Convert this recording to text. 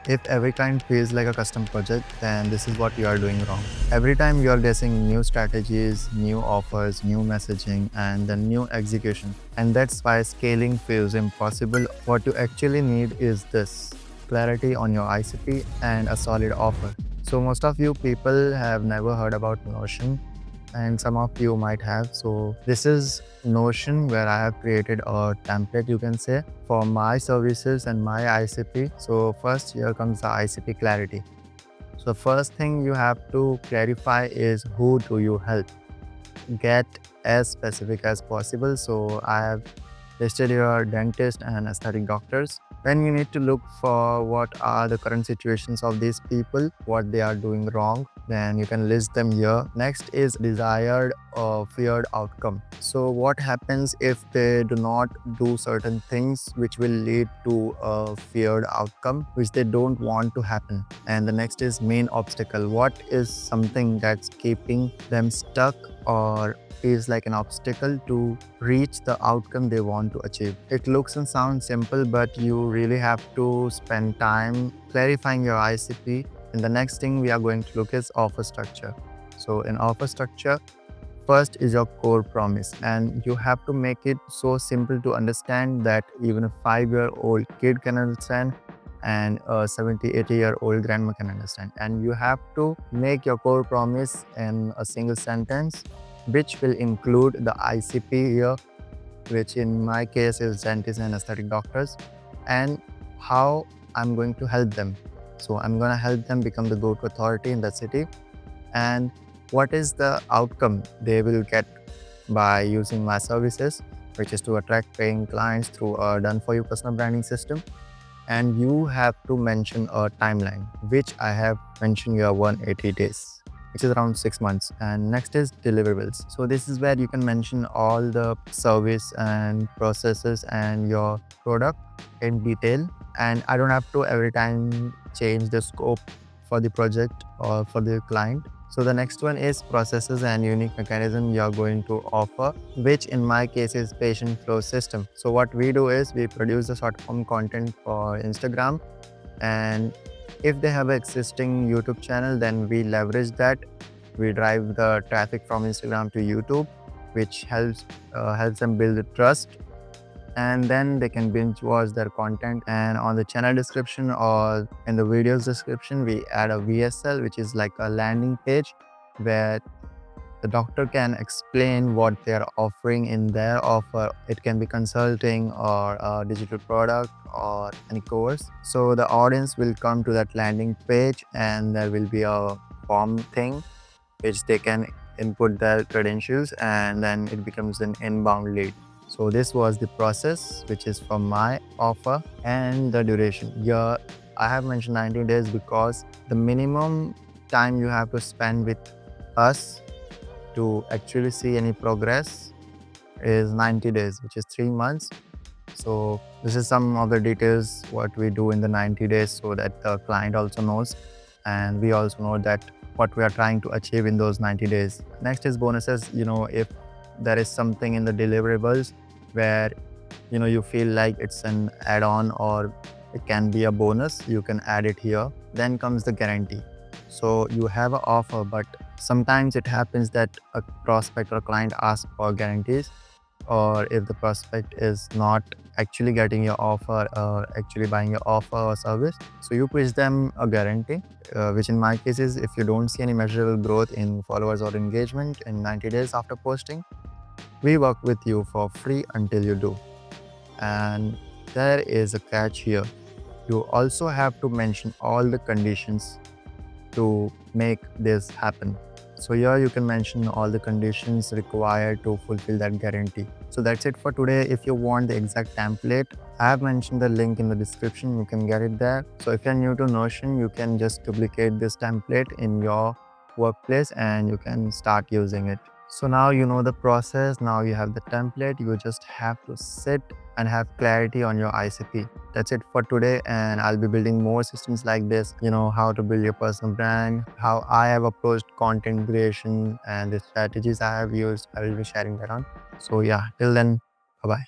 If every client feels like a custom project, then this is what you are doing wrong. Every time you are guessing new strategies, new offers, new messaging, and then new execution. And that's why scaling feels impossible. What you actually need is this: clarity on your ICP and a solid offer. So most of you people have never heard about Notion, and some of you might have. So this is Notion, where I have created a template, you can say, for my services and my ICP. So first, here comes the ICP clarity. So first thing you have to clarify is, who do you help? Get as specific as possible. So I have listed your dentist and aesthetic doctors. Then you need to look for what are the current situations of these people, what they are doing wrong. Then you can list them here. Next is desired or feared outcome. So what happens if they do not do certain things which will lead to a feared outcome which they don't want to happen. And the next is main obstacle. What is something that's keeping them stuck or feels like an obstacle to reach the outcome they want to achieve? It looks and sounds simple, but you really have to spend time clarifying your ICP. And the next thing we are going to look is offer structure. So in offer structure, first is your core promise, and you have to make it so simple to understand that even a 5-year-old kid can understand and a 70-80-year-old grandma can understand. And you have to make your core promise in a single sentence, which will include the ICP here, which in my case is dentists and aesthetic doctors, and how I'm going to help them. So I'm going to help them become the go-to authority in that city, and what is the outcome they will get by using my services, which is to attract paying clients through a done-for-you personal branding system. And you have to mention a timeline, which I have mentioned here, 180 days, which is around 6 months. And next is deliverables. So this is where you can mention all the service and processes and your product in detail. And I don't have to every time change the scope for the project or for the client. So the next one is processes and unique mechanism you're going to offer, which in my case is patient flow system. So what we do is we produce the short form content for Instagram, and if they have an existing YouTube channel, then we leverage that. We drive the traffic from Instagram to YouTube, which helps them build the trust, and then they can binge watch their content. And on the channel description or in the videos description, we add a VSL, which is like a landing page where the doctor can explain what they are offering in their offer. It can be consulting or a digital product or any course. So the audience will come to that landing page, and there will be a form thing which they can input their credentials, and then it becomes an inbound lead. So this was the process, which is for my offer. And the duration. Here I have mentioned 90 days because the minimum time you have to spend with us to actually see any progress is 90 days, which is 3 months. So this is some of the details what we do in the 90 days, so that the client also knows and we also know that what we are trying to achieve in those 90 days. Next is bonuses. If there is something in the deliverables where you feel like it's an add-on or it can be a bonus, you can add it here. Then comes the guarantee. So you have an offer, but sometimes it happens that a prospect or client asks for guarantees, or if the prospect is not actually getting your offer or actually buying your offer or service, so you push them a guarantee, which in my case is, if you don't see any measurable growth in followers or engagement in 90 days after posting, we work with you for free until you do. And there is a catch here. You also have to mention all the conditions to make this happen. So here you can mention all the conditions required to fulfill that guarantee. So that's it for today. If you want the exact template, I have mentioned the link in the description. You can get it there. So if you're new to Notion, you can just duplicate this template in your workplace and you can start using it. So now you know the process. Now you have the template. You just have to sit and have clarity on your ICP. That's it for today, and I'll be building more systems like this, how to build your personal brand, how I have approached content creation, and the strategies I have used. I will be sharing that on. So yeah, till then, bye-bye.